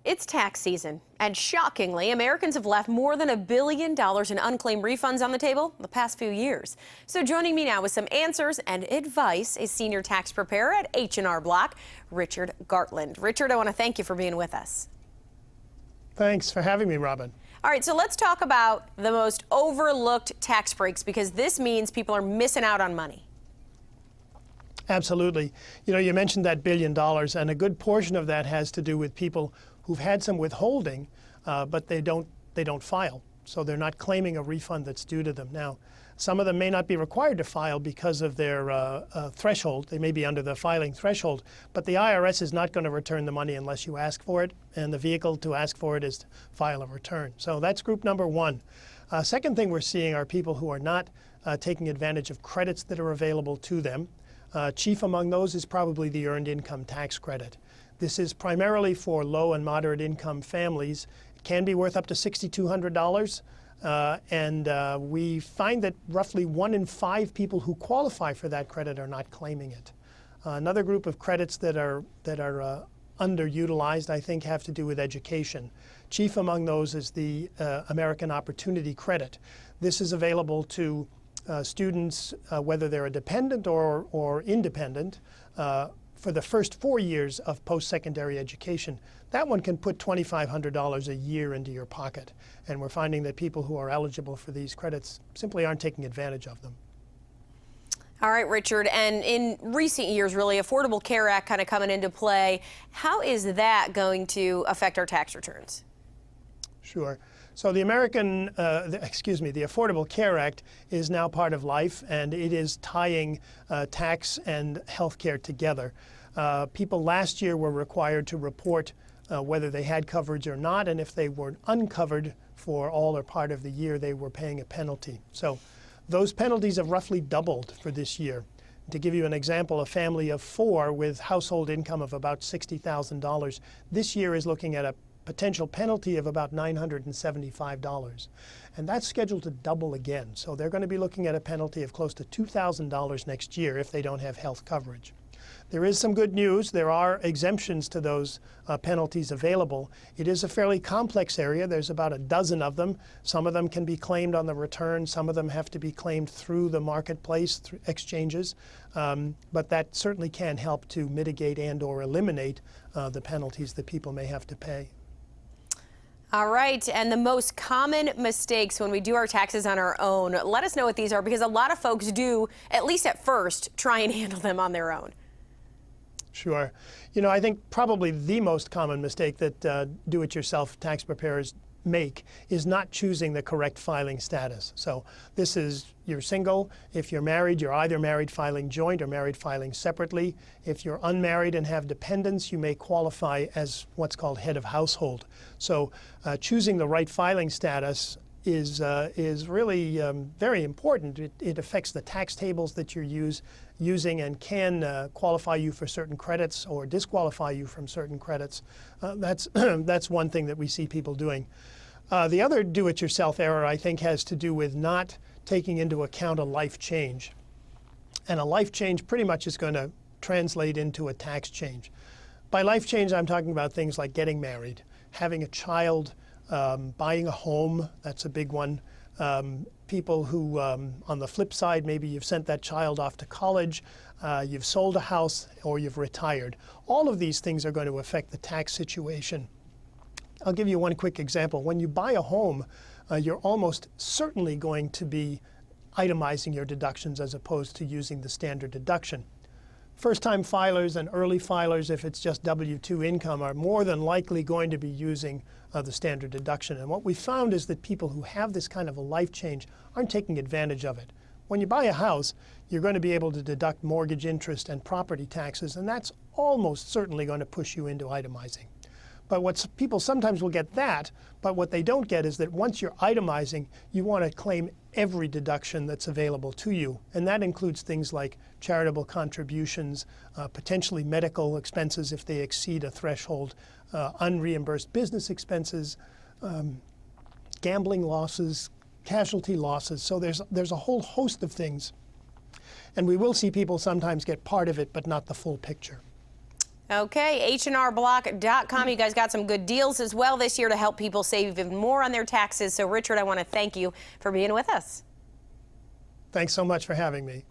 It's tax season, and shockingly, Americans have left more than $1 billion in unclaimed refunds on the table the past few years. So joining me now with some answers and advice is senior tax preparer at H&R Block, Richard Gartland. Richard, I want to thank you for being with us. Thanks for having me, Robin. All right, so let's talk about the most overlooked tax breaks, because this means people are missing out on money. Absolutely. You know, you mentioned that $1 billion, and a good portion of that has to do with people who've had some withholding, but they don't file. So they're not claiming a refund that's due to them. Now, some of them may not be required to file because of their threshold. They may be under the filing threshold, but the IRS is not going to return the money unless you ask for it, and the vehicle to ask for it is to file a return. So that's group number one. Second thing we're seeing are people who are not taking advantage of credits that are available to them. Chief among those is probably the Earned Income Tax Credit. This is primarily for low and moderate income families. It can be worth up to $6,200. And we find that roughly 1 in 5 people who qualify for that credit are not claiming it. Another group of credits that are underutilized, I think, have to do with education. Chief among those is the American Opportunity Credit. This is available to students, whether they're a dependent or independent, for the first 4 years of post-secondary education. That one can put $2,500 a year into your pocket. And we're finding that people who are eligible for these credits simply aren't taking advantage of them. All right, Richard, and in recent years, really, Affordable Care Act kind of coming into play. How is that going to affect our tax returns? Sure. So the the Affordable Care Act is now part of life, and it is tying tax and health care together. People last year were required to report whether they had coverage or not, and if they were uncovered for all or part of the year, they were paying a penalty. So those penalties have roughly doubled for this year. To give you an example, a family of 4 with household income of about $60,000 this year is looking at a potential penalty of about $975. And that's scheduled to double again. So they're going to be looking at a penalty of close to $2,000 next year if they don't have health coverage. There is some good news. There are exemptions to those penalties available. It is a fairly complex area. There's about a dozen of them. Some of them can be claimed on the return. Some of them have to be claimed through the marketplace, through exchanges. But that certainly can help to mitigate and or eliminate the penalties that people may have to pay. All right, and the most common mistakes when we do our taxes on our own, let us know what these are, because a lot of folks do, at least at first, try and handle them on their own. Sure. You know, I think probably the most common mistake that do-it-yourself tax preparers make is not choosing the correct filing status. So this is, you're single. If you're married, you're either married filing joint or married filing separately. If you're unmarried and have dependents, you may qualify as what's called head of household. So choosing the right filing status is really very important. It affects the tax tables that you're using and can qualify you for certain credits or disqualify you from certain credits. That's one thing that we see people doing. The other do-it-yourself error, I think, has to do with not taking into account a life change. And a life change pretty much is going to translate into a tax change. By life change, I'm talking about things like getting married, having a child, buying a home. That's a big one. People who, on the flip side, maybe you've sent that child off to college, you've sold a house, or you've retired. All of these things are going to affect the tax situation. I'll give you one quick example. When you buy a home, you're almost certainly going to be itemizing your deductions as opposed to using the standard deduction. First-time filers and early filers, if it's just W-2 income, are more than likely going to be using the standard deduction. And what we found is that people who have this kind of a life change aren't taking advantage of it. When you buy a house, you're going to be able to deduct mortgage interest and property taxes, and that's almost certainly going to push you into itemizing. But people sometimes will get that, but what they don't get is that once you're itemizing, you want to claim every deduction that's available to you. And that includes things like charitable contributions, potentially medical expenses if they exceed a threshold, unreimbursed business expenses, gambling losses, casualty losses. So there's a whole host of things. And we will see people sometimes get part of it, but not the full picture. Okay, HRBlock.com. You guys got some good deals as well this year to help people save even more on their taxes. So, Richard, I want to thank you for being with us. Thanks so much for having me.